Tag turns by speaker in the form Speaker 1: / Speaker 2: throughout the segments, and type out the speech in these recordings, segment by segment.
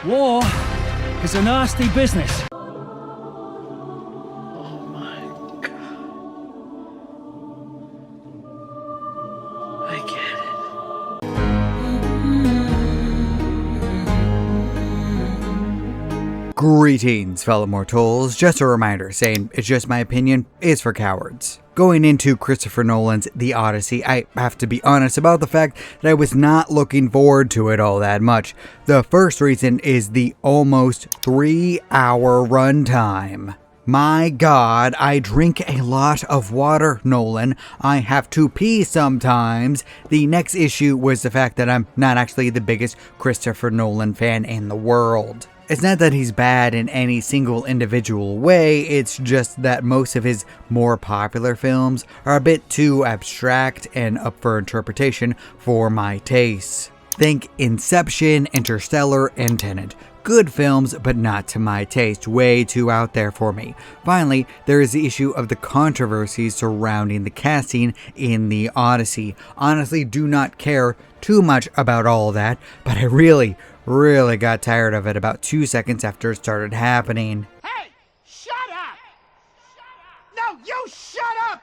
Speaker 1: War is a nasty business.
Speaker 2: Oh my God. I get it.
Speaker 3: Greetings, fellow mortals. Just a reminder, saying it's just my opinion is for cowards. Going into Christopher Nolan's The Odyssey, I have to be honest about the fact that I was not looking forward to it all that much. The first reason is the almost 3-hour runtime. My God, I drink a lot of water, Nolan. I have to pee sometimes. The next issue was the fact that I'm not actually the biggest Christopher Nolan fan in the world. It's not that he's bad in any single individual way, it's just that most of his more popular films are a bit too abstract and up for interpretation for my tastes. Think Inception, Interstellar, and Tenet. Good films, but not to my taste. Way too out there for me. Finally, there is the issue of the controversies surrounding the casting in The Odyssey. Honestly, do not care too much about all that, but I really got tired of it about 2 seconds after it started happening.
Speaker 4: Hey! Shut up! No, you shut up!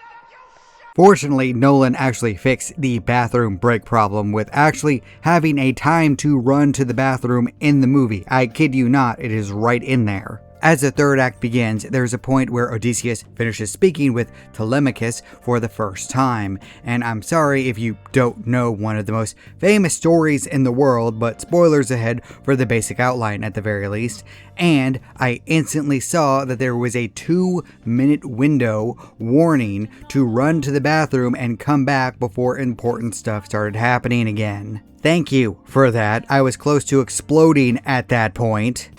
Speaker 3: Fortunately, Nolan actually fixed the bathroom break problem with actually having a time to run to the bathroom in the movie. I kid you not, it is right in there. As the third act begins, there's a point where Odysseus finishes speaking with Telemachus for the first time. And I'm sorry if you don't know one of the most famous stories in the world, but spoilers ahead for the basic outline at the very least. And I instantly saw that there was a 2-minute window warning to run to the bathroom and come back before important stuff started happening again. Thank you for that. I was close to exploding at that point.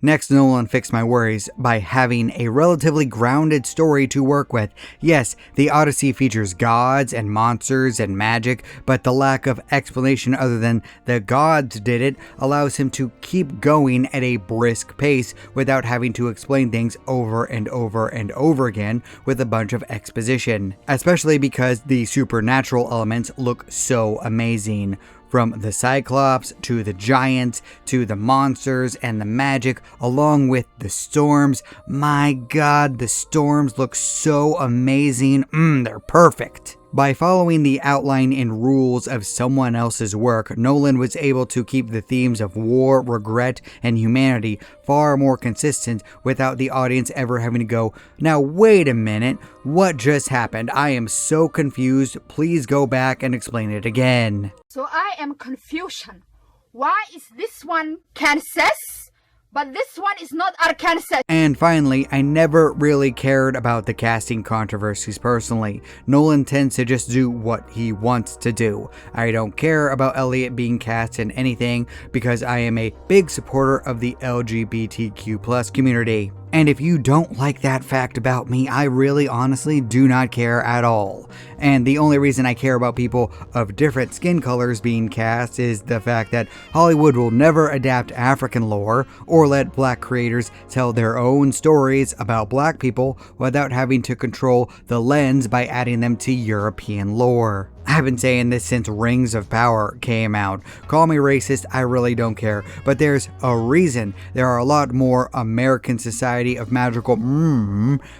Speaker 3: Next, Nolan fixed my worries by having a relatively grounded story to work with. Yes, the Odyssey features gods and monsters and magic, but the lack of explanation other than the gods did it allows him to keep going at a brisk pace without having to explain things over and over and over again with a bunch of exposition. Especially because the supernatural elements look so amazing. From the Cyclops, to the giants, to the monsters and the magic, along with the storms. My God, the storms look so amazing. They're perfect. By following the outline and rules of someone else's work, Nolan was able to keep the themes of war, regret, and humanity far more consistent without the audience ever having to go, "Now wait a minute, what just happened? I am so confused, please go back and explain it again."
Speaker 5: So I am confusion. Why is this one Kansas, but this one is not Arkansas?
Speaker 3: And finally, I never really cared about the casting controversies personally. Nolan tends to just do what he wants to do. I don't care about Eliot being cast in anything because I am a big supporter of the LGBTQ+ community. And if you don't like that fact about me, I really honestly do not care at all. And the only reason I care about people of different skin colors being cast is the fact that Hollywood will never adapt African lore or let black creators tell their own stories about black people without having to control the lens by adding them to European lore. I've been saying this since Rings of Power came out. Call me racist, I really don't care. But there's a reason there are a lot more American Society of Magical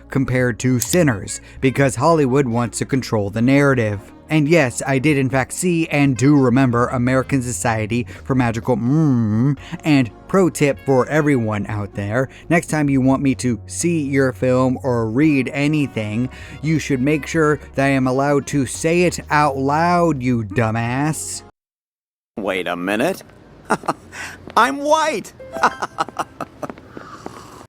Speaker 3: compared to Sinners, because Hollywood wants to control the narrative. And yes, I did in fact see and do remember American Society for Magical and pro tip for everyone out there, next time you want me to see your film or read anything, you should make sure that I am allowed to say it out loud, you dumbass.
Speaker 6: Wait a minute. I'm white!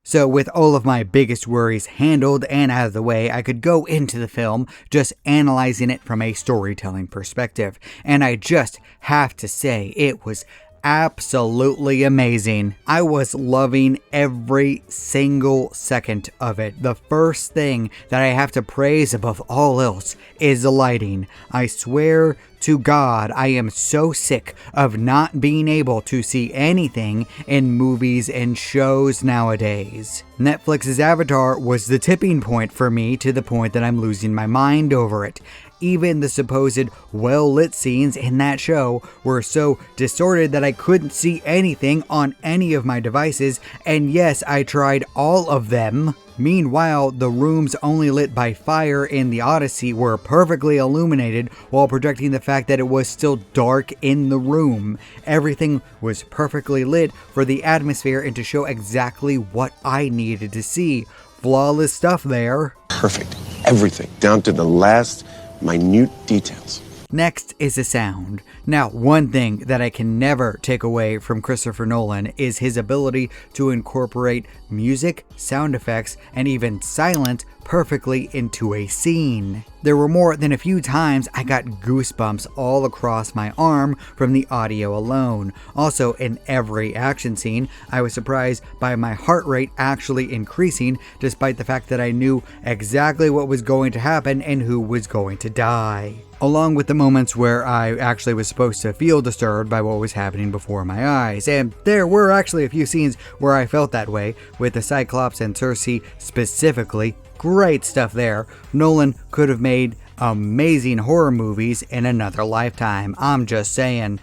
Speaker 3: So with all of my biggest worries handled and out of the way, I could go into the film just analyzing it from a storytelling perspective. And I just have to say, it was absolutely amazing. I was loving every single second of it. The first thing that I have to praise above all else is the lighting. I swear to God, I am so sick of not being able to see anything in movies and shows nowadays. Netflix's Avatar was the tipping point for me, to the point that I'm losing my mind over it. even the supposed well-lit scenes in that show were so distorted that I couldn't see anything on any of my devices, and yes, I tried all of them. Meanwhile, the rooms only lit by fire in the Odyssey were perfectly illuminated while projecting the fact that it was still dark in the room. Everything was perfectly lit for the atmosphere and to show exactly what I needed to see. Flawless stuff there.
Speaker 7: Perfect. Everything, down to the last minute details.
Speaker 3: Next is the sound. Now, one thing that I can never take away from Christopher Nolan is his ability to incorporate music, sound effects, and even silence perfectly into a scene. There were more than a few times I got goosebumps all across my arm from the audio alone. Also, in every action scene, I was surprised by my heart rate actually increasing, despite the fact that I knew exactly what was going to happen and who was going to die. Along with the moments where I actually was supposed to feel disturbed by what was happening before my eyes. And there were actually a few scenes where I felt that way, with the Cyclops and Cersei specifically. Great stuff there. Nolan could have made amazing horror movies in another lifetime. I'm just saying.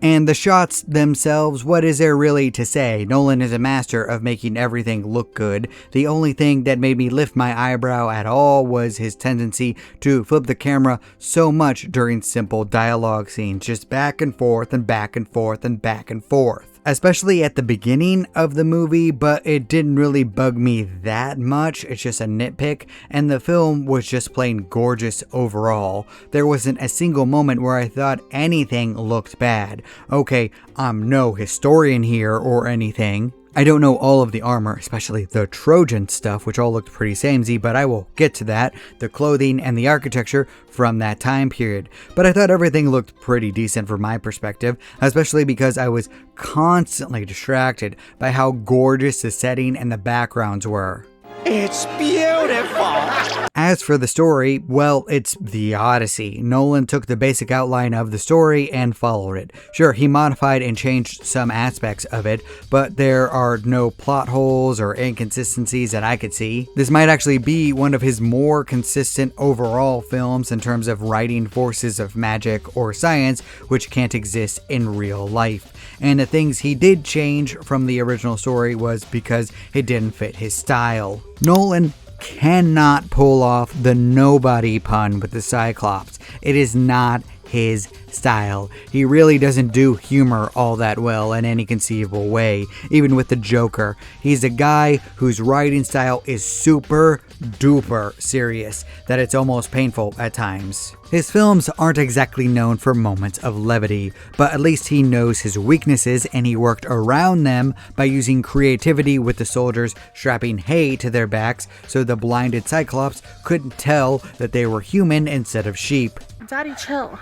Speaker 3: And the shots themselves, what is there really to say? Nolan is a master of making everything look good. The only thing that made me lift my eyebrow at all was his tendency to flip the camera so much during simple dialogue scenes, just back and forth and back and forth and back and forth. Especially at the beginning of the movie, but it didn't really bug me that much. It's just a nitpick, and the film was just plain gorgeous overall. There wasn't a single moment where I thought anything looked bad. Okay, I'm no historian here or anything. I don't know all of the armor, especially the Trojan stuff, which all looked pretty samey, but I will get to that, the clothing and the architecture from that time period. But I thought everything looked pretty decent from my perspective, especially because I was constantly distracted by how gorgeous the setting and the backgrounds were.
Speaker 6: It's beautiful!
Speaker 3: As for the story, well, it's the Odyssey. Nolan took the basic outline of the story and followed it. Sure, he modified and changed some aspects of it, but there are no plot holes or inconsistencies that I could see. This might actually be one of his more consistent overall films in terms of writing forces of magic or science which can't exist in real life. And the things he did change from the original story was because it didn't fit his style. Nolan cannot pull off the nobody pun with the Cyclops. It is not his style. He really doesn't do humor all that well in any conceivable way, even with the Joker. He's a guy whose writing style is super duper serious, that it's almost painful at times. His films aren't exactly known for moments of levity, but at least he knows his weaknesses and he worked around them by using creativity with the soldiers strapping hay to their backs so the blinded Cyclops couldn't tell that they were human instead of sheep.
Speaker 2: Daddy, chill.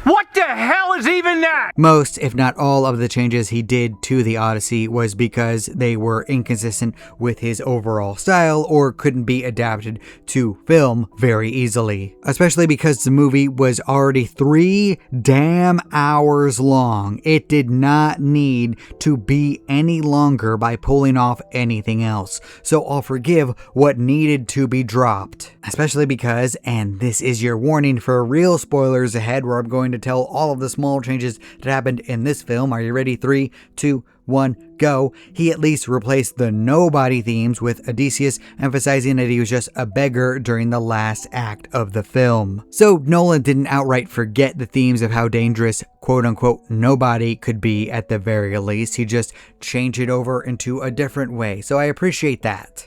Speaker 1: What the hell is even that?
Speaker 3: Most, if not all, of the changes he did to the Odyssey was because they were inconsistent with his overall style or couldn't be adapted to film very easily. Especially because the movie was already 3 damn hours long. It did not need to be any longer by pulling off anything else. So I'll forgive what needed to be dropped. Especially because, and this is your warning for real spoilers ahead where I'm going to tell all of the small changes that happened in this film. Are you ready? 3, 2, 1, go. He at least replaced the nobody themes with Odysseus, emphasizing that he was just a beggar during the last act of the film. So Nolan didn't outright forget the themes of how dangerous quote-unquote nobody could be at the very least. He just changed it over into a different way. So I appreciate that.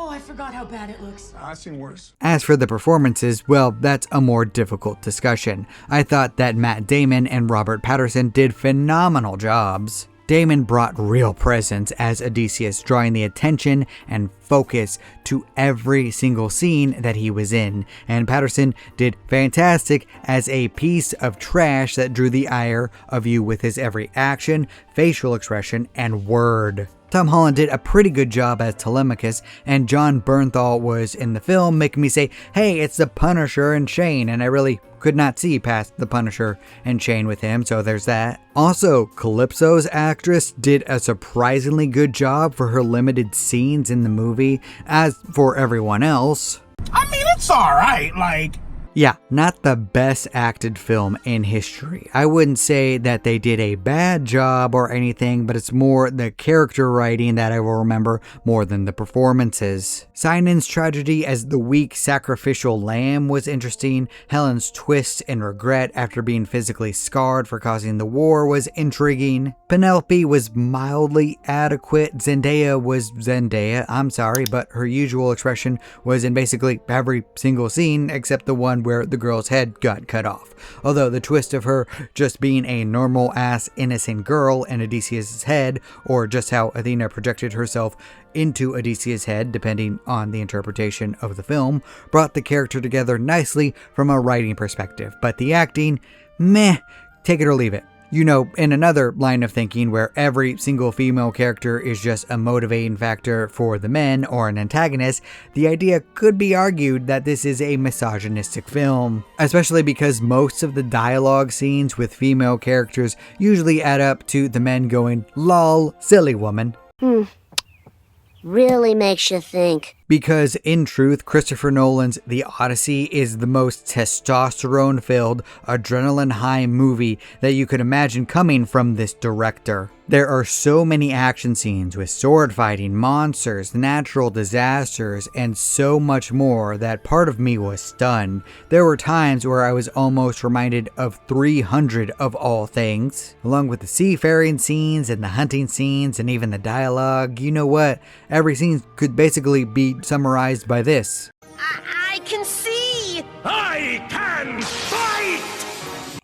Speaker 2: I forgot how bad it looks.
Speaker 7: I've seen worse.
Speaker 3: As for the performances, well, that's a more difficult discussion. I thought that Matt Damon and Robert Pattinson did phenomenal jobs. Damon brought real presence as Odysseus, drawing the attention and focus to every single scene that he was in, and Pattinson did fantastic as a piece of trash that drew the ire of you with his every action, facial expression, and word. Tom Holland did a pretty good job as Telemachus, and John Bernthal was in the film, making me say, hey, it's the Punisher and Shane, and I really could not see past the Punisher and Shane with him, so there's that. Also, Calypso's actress did a surprisingly good job for her limited scenes in the movie. As for everyone else,
Speaker 6: I mean, it's alright, like...
Speaker 3: Yeah, not the best acted film in history. I wouldn't say that they did a bad job or anything, but it's more the character writing that I will remember more than the performances. Sinan's tragedy as the weak sacrificial lamb was interesting. Helen's twist and regret after being physically scarred for causing the war was intriguing. Penelope was mildly adequate. Zendaya was Zendaya, I'm sorry, but her usual expression was in basically every single scene except the one where the girl's head got cut off. Although the twist of her just being a normal ass innocent girl in Odysseus' head, or just how Athena projected herself into Odysseus' head, depending on the interpretation of the film, brought the character together nicely from a writing perspective. But the acting, meh, take it or leave it. You know, in another line of thinking where every single female character is just a motivating factor for the men or an antagonist, the idea could be argued that this is a misogynistic film. Especially because most of the dialogue scenes with female characters usually add up to the men going, lol, silly woman.
Speaker 8: Really makes you think.
Speaker 3: Because in truth, Christopher Nolan's The Odyssey is the most testosterone-filled, adrenaline-high movie that you could imagine coming from this director. There are so many action scenes with sword fighting, monsters, natural disasters, and so much more that part of me was stunned. There were times where I was almost reminded of 300 of all things. Along with the seafaring scenes and the hunting scenes and even the dialogue, you know what? Every scene could basically be summarized by this.
Speaker 8: I can see!
Speaker 6: I can fight!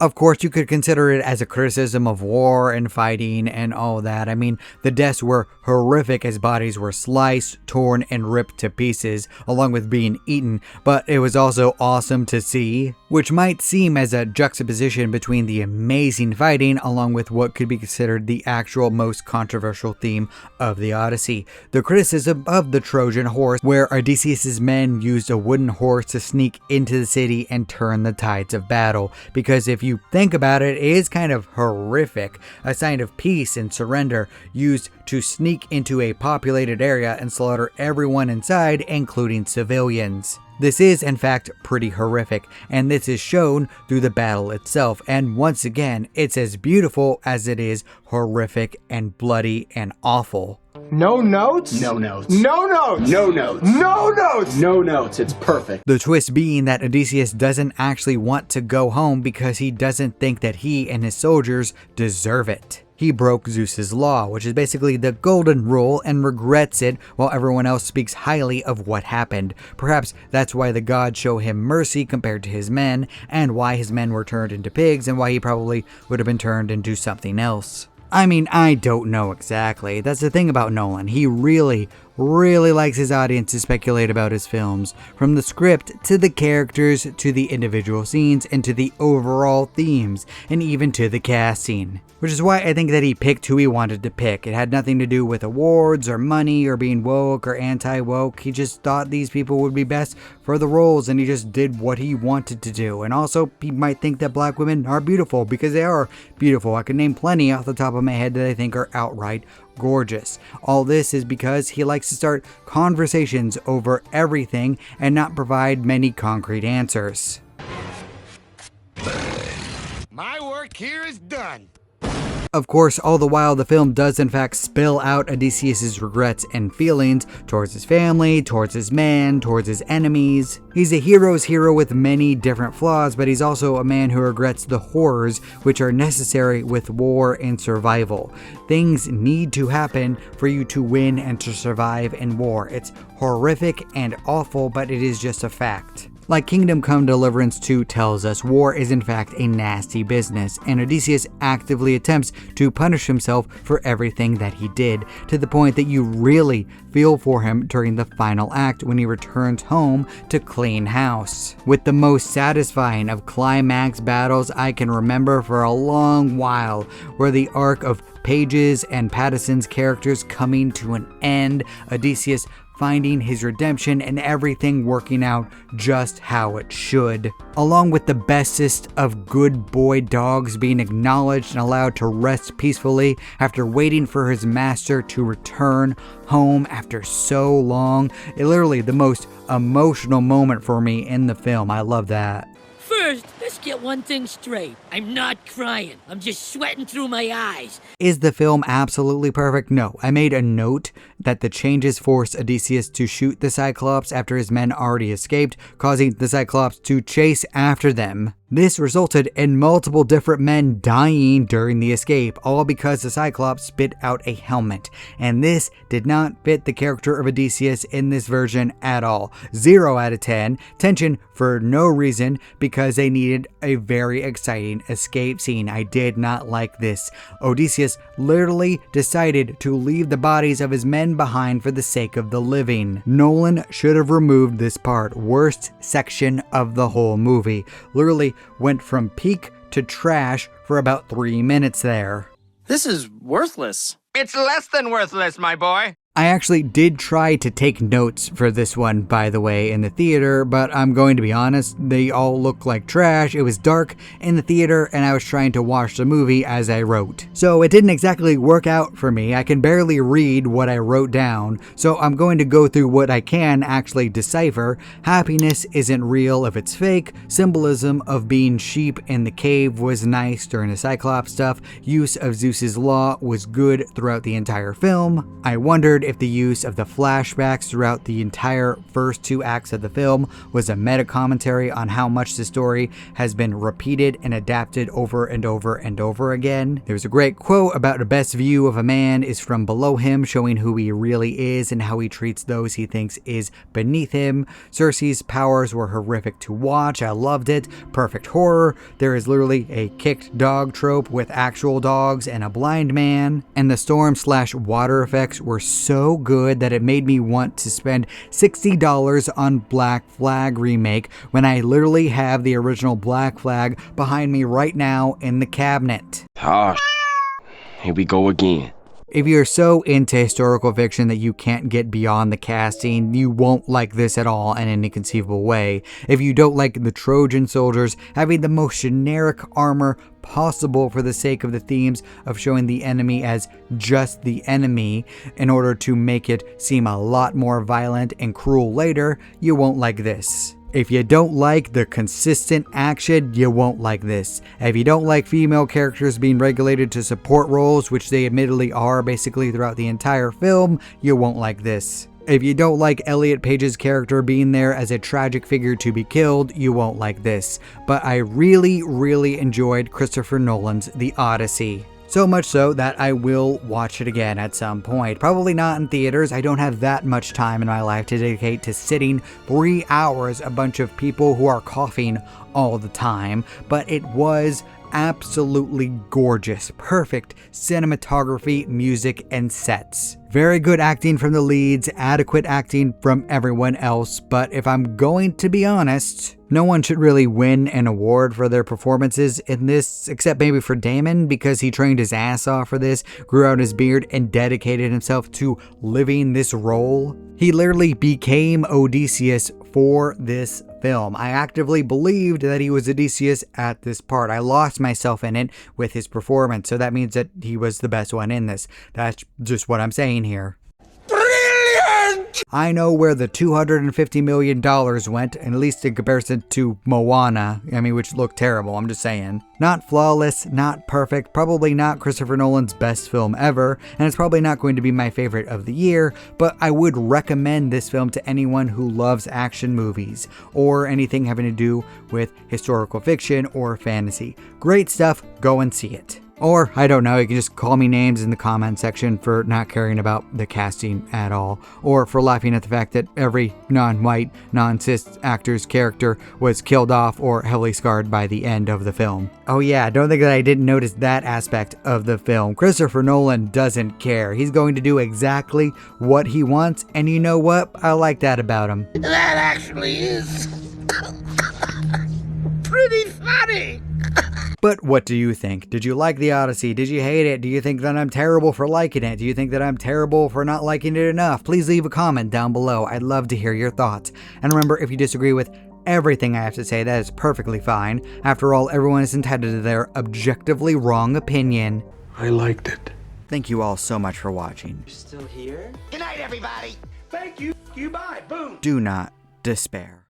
Speaker 3: Of course, you could consider it as a criticism of war and fighting and all that. I mean, the deaths were horrific as bodies were sliced, torn, and ripped to pieces, along with being eaten, but it was also awesome to see, which might seem as a juxtaposition between the amazing fighting along with what could be considered the actual most controversial theme of the Odyssey, the criticism of the Trojan horse, where Odysseus' men used a wooden horse to sneak into the city and turn the tides of battle, because if you think about it, it is kind of horrific, a sign of peace and surrender used to sneak into a populated area and slaughter everyone inside, including civilians. This is, in fact, pretty horrific, and this is shown through the battle itself, and once again, it's as beautiful as it is horrific and bloody and awful.
Speaker 9: No notes?
Speaker 6: No notes.
Speaker 9: No notes!
Speaker 6: No notes.
Speaker 9: No notes!
Speaker 6: No notes. It's perfect.
Speaker 3: The twist being that Odysseus doesn't actually want to go home because he doesn't think that he and his soldiers deserve it. He broke Zeus's law, which is basically the golden rule, and regrets it while everyone else speaks highly of what happened. Perhaps that's why the gods show him mercy compared to his men, and why his men were turned into pigs, and why he probably would have been turned into something else. I mean, I don't know exactly. That's the thing about Nolan. He really likes his audience to speculate about his films, from the script to the characters to the individual scenes and to the overall themes and even to the casting. Which is why I think that he picked who he wanted to pick. It had nothing to do with awards or money or being woke or anti-woke. He just thought these people would be best for the roles, and he just did what he wanted to do. And also, he might think that black women are beautiful, because they are beautiful. I could name plenty off the top of my head that I think are outright gorgeous. All this is because he likes to start conversations over everything and not provide many concrete answers.
Speaker 4: My work here is done.
Speaker 3: Of course, all the while, the film does in fact spill out Odysseus' regrets and feelings towards his family, towards his men, towards his enemies. He's a hero's hero with many different flaws, but he's also a man who regrets the horrors which are necessary with war and survival. Things need to happen for you to win and to survive in war. It's horrific and awful, but it is just a fact. Like Kingdom Come Deliverance 2 tells us, war is in fact a nasty business, and Odysseus actively attempts to punish himself for everything that he did, to the point that you really feel for him during the final act when he returns home to clean house. With the most satisfying of climax battles I can remember for a long while, where the arc of Paige's and Pattison's characters coming to an end, Odysseus finding his redemption and everything working out just how it should. Along with the bestest of good boy dogs being acknowledged and allowed to rest peacefully after waiting for his master to return home after so long. Literally the most emotional moment for me in the film. I love that.
Speaker 10: First, let's get one thing straight. I'm not crying. I'm just sweating through my eyes.
Speaker 3: Is the film absolutely perfect? No. I made a note that the changes forced Odysseus to shoot the Cyclops after his men already escaped, causing the Cyclops to chase after them. This resulted in multiple different men dying during the escape, all because the Cyclops spit out a helmet. And this did not fit the character of Odysseus in this version at all. 0 out of 10. Tension for no reason, because they needed a very exciting escape scene. I did not like this. Odysseus literally decided to leave the bodies of his men behind for the sake of the living. Nolan should have removed this part. Worst section of the whole movie. Literally went from peak to trash for about 3 minutes there.
Speaker 11: This is worthless.
Speaker 1: It's less than worthless, my boy.
Speaker 3: I actually did try to take notes for this one, by the way, in the theater, but I'm going to be honest, they all look like trash. It was dark in the theater, and I was trying to watch the movie as I wrote. So it didn't exactly work out for me. I can barely read what I wrote down, so I'm going to go through what I can actually decipher. Happiness isn't real if it's fake. Symbolism of being sheep in the cave was nice during the Cyclops stuff. Use of Zeus's law was good throughout the entire film. I wondered if the use of the flashbacks throughout the entire first 2 acts of the film was a meta commentary on how much the story has been repeated and adapted over and over and over again. There's a great quote about the best view of a man is from below him, showing who he really is and how he treats those he thinks is beneath him. Cersei's powers were horrific to watch. I loved it. Perfect horror. There is literally a kicked dog trope with actual dogs and a blind man. And the storm/water effects were so good that it made me want to spend $60 on Black Flag remake when I literally have the original Black Flag behind me right now in the cabinet.
Speaker 6: Ah, here we go again.
Speaker 3: If you're so into historical fiction that you can't get beyond the casting, you won't like this at all in any conceivable way. If you don't like the Trojan soldiers having the most generic armor possible for the sake of the themes of showing the enemy as just the enemy in order to make it seem a lot more violent and cruel later, you won't like this. If you don't like the consistent action, you won't like this. If you don't like female characters being regulated to support roles, which they admittedly are basically throughout the entire film, you won't like this. If you don't like Eliot Page's character being there as a tragic figure to be killed, you won't like this. But I really enjoyed Christopher Nolan's The Odyssey. So much so that I will watch it again at some point. Probably not in theaters. I don't have that much time in my life to dedicate to sitting 3 hours a bunch of people who are coughing all the time. But it was absolutely gorgeous. Perfect cinematography, music, and sets. Very good acting from the leads, adequate acting from everyone else, but if I'm going to be honest, no one should really win an award for their performances in this, except maybe for Damon, because he trained his ass off for this, grew out his beard, and dedicated himself to living this role. He literally became Odysseus for this film. I actively believed that he was Odysseus at this part. I lost myself in it with his performance, so that means that he was the best one in this. That's just what I'm saying here. I know where the $250 million went, at least in comparison to Moana, which looked terrible, I'm just saying. Not flawless, not perfect, probably not Christopher Nolan's best film ever, and it's probably not going to be my favorite of the year, but I would recommend this film to anyone who loves action movies, or anything having to do with historical fiction or fantasy. Great stuff, go and see it. Or, I don't know, you can just call me names in the comment section for not caring about the casting at all, or for laughing at the fact that every non-white, non-cis actor's character was killed off or heavily scarred by the end of the film. Oh yeah, don't think that I didn't notice that aspect of the film. Christopher Nolan doesn't care. He's going to do exactly what he wants, and you know what? I like that about him.
Speaker 4: That actually is pretty funny.
Speaker 3: But what do you think? Did you like the Odyssey? Did you hate it? Do you think that I'm terrible for liking it? Do you think that I'm terrible for not liking it enough? Please leave a comment down below. I'd love to hear your thoughts. And remember, if you disagree with everything I have to say, that is perfectly fine. After all, everyone is entitled to their objectively wrong opinion.
Speaker 7: I liked it.
Speaker 3: Thank you all so much for watching.
Speaker 11: You're still here?
Speaker 4: Good night, everybody.
Speaker 1: Thank you. You bye. Boom.
Speaker 3: Do not despair.